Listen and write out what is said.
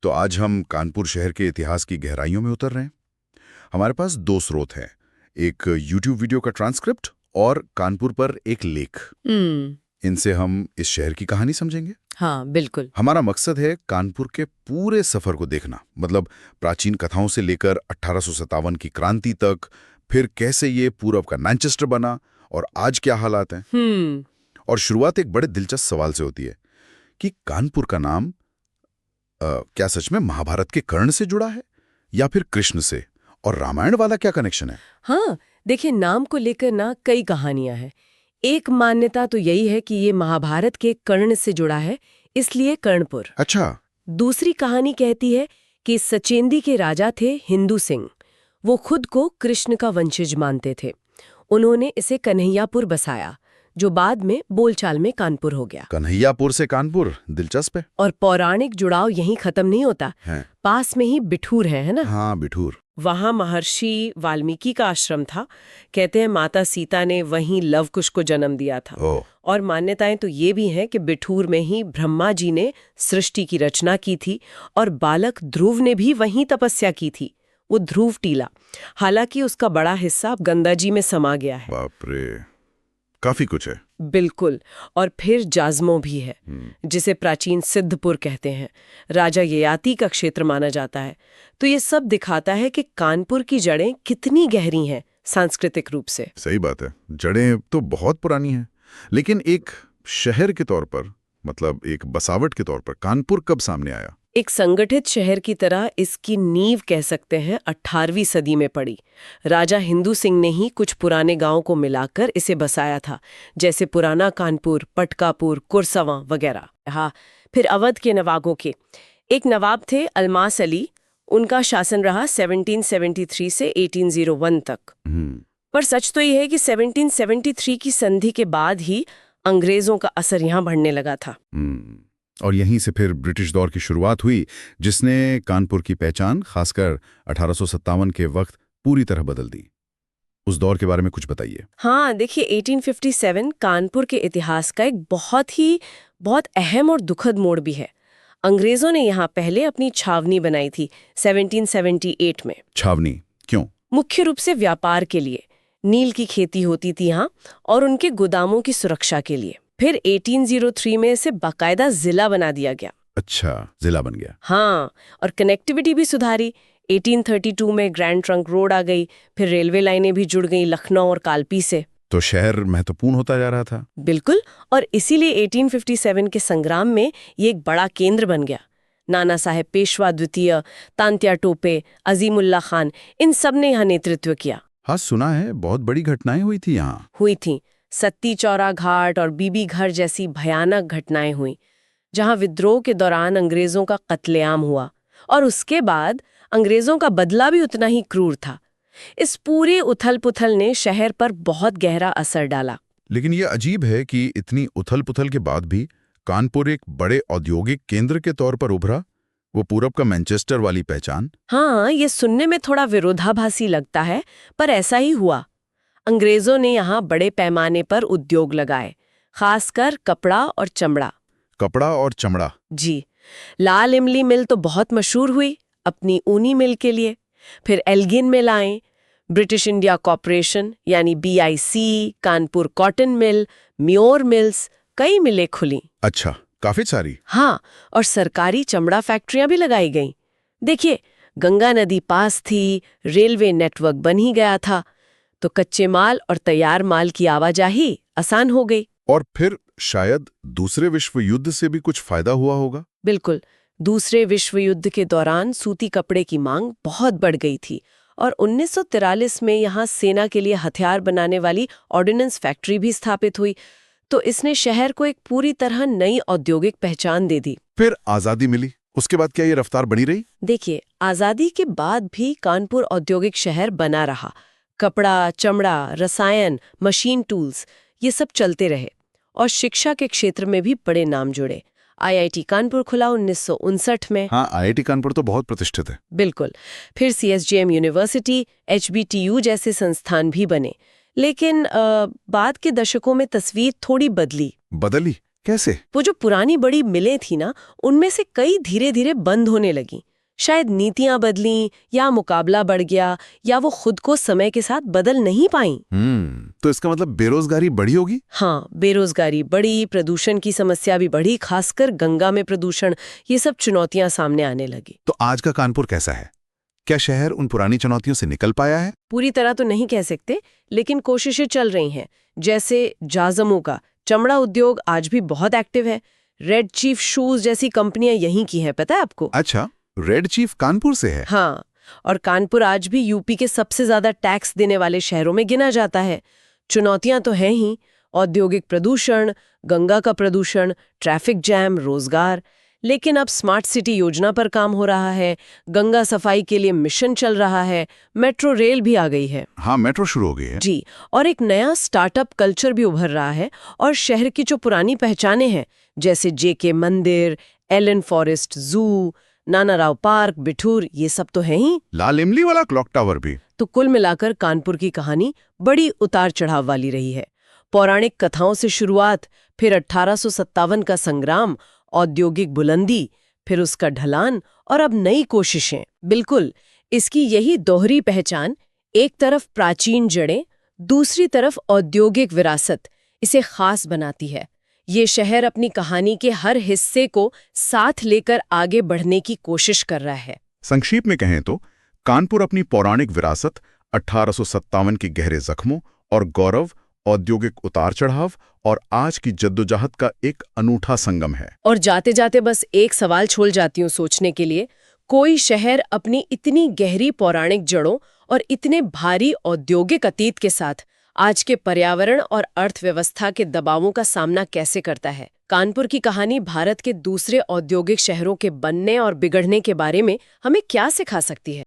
तो आज हम कानपुर शहर के इतिहास की गहराइयों में उतर रहे हैं। हमारे पास दो स्रोत हैं, एक यूट्यूब वीडियो का ट्रांसक्रिप्ट और कानपुर पर एक लेख। इनसे हम इस शहर की कहानी समझेंगे। हाँ बिल्कुल। हमारा मकसद है कानपुर के पूरे सफर को देखना, मतलब प्राचीन कथाओं से लेकर 1857 की क्रांति तक, फिर कैसे ये पूरब का मैनचेस्टर बना और आज क्या हालात हैं। और शुरुआत एक बड़े दिलचस्प सवाल से होती है कि कानपुर का नाम क्या सच में महाभारत के कर्ण से जुड़ा है या फिर कृष्ण से, और रामायण वाला क्या कनेक्शन है? हाँ देखिए, नाम को लेकर ना कई कहानियां हैं। एक मान्यता तो यही है कि ये महाभारत के कर्ण से जुड़ा है, इसलिए कर्णपुर। अच्छा। दूसरी कहानी कहती है कि सचेंदी के राजा थे हिंदू सिंह। वो खुद को कृष्ण का वंशज मानते थे। उन्होंने इसे कन्हैयापुर बसाया, जो बाद में बोलचाल में कानपुर हो गया। कन्हैयापुर से कानपुर, दिलचस्प है। और पौराणिक जुड़ाव यहीं खत्म नहीं होता है। पास में ही बिठूर है ना? हाँ, बिठूर। वहां महर्षि वाल्मीकि का आश्रम था। कहते हैं माता सीता ने वहीं लवकुश को जन्म दिया था। और मान्यताएं तो ये भी हैं कि बिठूर में ही ब्रह्मा जी ने सृष्टि की रचना की थी और बालक ध्रुव ने भी वहीं तपस्या की थी, वो ध्रुव टीला। हालांकि उसका बड़ा हिस्सा अब गंगा जी में समा गया है। बाप रे, काफी कुछ है। बिल्कुल। और फिर जाजमो भी है, जिसे प्राचीन सिद्धपुर कहते हैं। राजा ययाति का क्षेत्र माना जाता है। तो ये सब दिखाता है कि कानपुर की जड़ें कितनी गहरी हैं सांस्कृतिक रूप से। सही बात है, जड़ें तो बहुत पुरानी हैं। लेकिन एक शहर के तौर पर, मतलब एक बसावट के तौर पर कानपुर कब सामने आया? एक संगठित शहर की तरह इसकी नींव कह सकते हैं 18वीं सदी में पड़ी। राजा हिंदू सिंह ने ही कुछ पुराने गांवों को मिलाकर इसे बसाया था, जैसे पुराना कानपुर, पटकापुर, कुरसवां वगैरह। हाँ, फिर अवध के नवाबों के एक नवाब थे अलमास अली। उनका शासन रहा 1773 से 1801 तक। पर सच तो यह है कि 1773 की संधि के बाद ही अंग्रेजों का असर यहाँ बढ़ने लगा था। और यहीं से फिर ब्रिटिश दौर की शुरुआत हुई, जिसने कानपुर की पहचान खासकर 1857 के वक्त पूरी तरह बदल दी। उस दौर के बारे में कुछ बताइए। हाँ देखिए, 1857 कानपुर के इतिहास का एक बहुत अहम और दुखद मोड़ भी है। अंग्रेजों ने यहाँ पहले अपनी छावनी बनाई थी 1778 में। छावनी क्यों? मुख्य रूप से व्यापार के लिए। नील की खेती होती थी यहाँ, और उनके गोदामों की सुरक्षा के लिए। फिर 1803 में इसे बाकायदा जिला बना दिया गया। अच्छा, जिला बन गया। हाँ, और कनेक्टिविटी भी सुधारी। 1832 में ग्रैंड ट्रंक रोड आ गई। फिर रेलवे लाइनें भी जुड़ गई लखनऊ और कालपी से। तो शहर महत्वपूर्ण होता जा रहा था। बिल्कुल, और इसीलिए 1857 के संग्राम में ये एक बड़ा केंद्र बन गया। नाना साहेब पेशवा द्वितीय, तांत्या टोपे, अजीमुल्ला खान, इन सब ने यहाँ नेतृत्व किया। हाँ, सुना है बहुत बड़ी घटनाएं हुई थी यहाँ। हुई थी। सत्ती चौरा घाट और बीबी घर जैसी भयानक घटनाएं हुई, जहां विद्रोह के दौरान अंग्रेजों का कत्लेआम हुआ। और उसके बाद अंग्रेजों का बदला भी उतना ही क्रूर था। इस पूरे उथल-पुथल ने शहर पर बहुत गहरा असर डाला। लेकिन ये अजीब है कि इतनी उथल-पुथल के बाद भी कानपुर एक बड़े औद्योगिक केंद्र के तौर पर उभरा। वो पूरब का मैनचेस्टर वाली पहचान। हाँ, ये सुनने में थोड़ा विरोधाभासी लगता है, पर ऐसा ही हुआ। अंग्रेजों ने यहाँ बड़े पैमाने पर उद्योग लगाए, खासकर कपड़ा और चमड़ा। कपड़ा और चमड़ा? जी। लाल इमली मिल तो बहुत मशहूर हुई अपनी ऊनी मिल के लिए। फिर एल्गिन मिल आए, ब्रिटिश इंडिया कॉर्पोरेशन यानी BIC, Kanpur cotton mill, more mills, कई मिलें खुली। अच्छा, काफी सारी। हाँ, और सरकारी चमड़ा फैक्ट्रियां भी लगाई गईं। देखिए, गंगा नदी पास थी, रेलवे नेटवर्क बन ही गया था, तो कच्चे माल और तैयार माल की आवाजाही आसान हो गई। और फिर शायद दूसरे विश्व युद्ध से भी कुछ फायदा हुआ होगा। बिल्कुल। दूसरे विश्व युद्ध के दौरान सूती कपड़े की मांग बहुत बढ़ गई थी, और 1943 में यहाँ सेना के लिए हथियार बनाने वाली ऑर्डिनेंस फैक्ट्री भी स्थापित हुई। तो इसने शहर को एक पूरी तरह नई औद्योगिक पहचान दे दी। फिर आजादी मिली, उसके बाद क्या ये रफ्तार बनी रही? देखिए, आजादी के बाद भी कानपुर औद्योगिक शहर बना रहा। कपड़ा, चमड़ा, रसायन, मशीन टूल्स, ये सब चलते रहे। और शिक्षा के क्षेत्र में भी बड़े नाम जुड़े। IIT कानपुर खुला 1959 में। हाँ, IIT कानपुर तो बहुत प्रतिष्ठित है। बिल्कुल। फिर CSJM यूनिवर्सिटी, HBTU जैसे संस्थान भी बने। लेकिन बाद के दशकों में तस्वीर थोड़ी बदली। कैसे? वो जो पुरानी बड़ी मिलें थी ना, उनमें से कई धीरे धीरे बंद होने लगी। शायद नीतियां बदली, या मुकाबला बढ़ गया, या वो खुद को समय के साथ बदल नहीं पाई। तो इसका मतलब बेरोजगारी बढ़ी होगी? हाँ, बेरोजगारी बढ़ी, प्रदूषण की समस्या भी बढ़ी, खासकर गंगा में प्रदूषण, ये सब चुनौतियां सामने आने लगी। तो आज का कानपुर कैसा है? क्या शहर उन पुरानी चुनौतियों से निकल पाया है? पूरी तरह तो नहीं कह सकते, लेकिन कोशिशें चल रही हैं। जैसे जाजमू का चमड़ा उद्योग आज भी बहुत एक्टिव है। रेड चीफ शूज जैसी कंपनियां यहीं की हैं, पता है आपको? अच्छा, रेड चीफ कानपुर से है? हाँ, और कानपुर आज भी यूपी के सबसे ज्यादा टैक्स देने वाले शहरों में गिना जाता है। चुनौतियां तो हैं ही, औद्योगिक प्रदूषण, गंगा का प्रदूषण, ट्रैफिक जैम, रोजगार। लेकिन अब स्मार्ट सिटी योजना पर काम हो रहा है, गंगा सफाई के लिए मिशन चल रहा है, मेट्रो रेल भी आ गई है। हाँ, मेट्रो शुरू हो गई है। जी, और एक नया स्टार्टअप कल्चर भी उभर रहा है। और शहर की जो पुरानी पहचानें हैं, जैसे जेके मंदिर, एलन फॉरेस्ट जू, नाना राव पार्क, बिठूर, ये सब तो हैं ही। लाल इमली वाला क्लॉक टावर भी। तो कुल मिलाकर कानपुर की कहानी बड़ी उतार चढ़ाव वाली रही है। पौराणिक कथाओं से शुरुआत, फिर 1857 का संग्राम, औद्योगिक बुलंदी, फिर उसका ढलान, और अब नई कोशिशें। बिल्कुल, इसकी यही दोहरी पहचान, एक तरफ प्राचीन जड़ें, दूसरी तरफ औद्योगिक विरासत, इसे खास बनाती है। ये शहर अपनी कहानी के हर हिस्से को साथ लेकर आगे बढ़ने की कोशिश कर रहा है। संक्षेप में कहें तो कानपुर अपनी पौराणिक विरासत, 1857 के गहरे जख्मों और गौरव, औद्योगिक उतार चढ़ाव और आज की जद्दोजहद का एक अनूठा संगम है। और जाते जाते बस एक सवाल छोड़ जाती हूँ सोचने के लिए, कोई शहर अपनी इतनी गहरी पौराणिक जड़ों और इतने भारी औद्योगिक अतीत के साथ आज के पर्यावरण और अर्थव्यवस्था के दबावों का सामना कैसे करता है? कानपुर की कहानी भारत के दूसरे औद्योगिक शहरों के बनने और बिगड़ने के बारे में हमें क्या सिखा सकती है?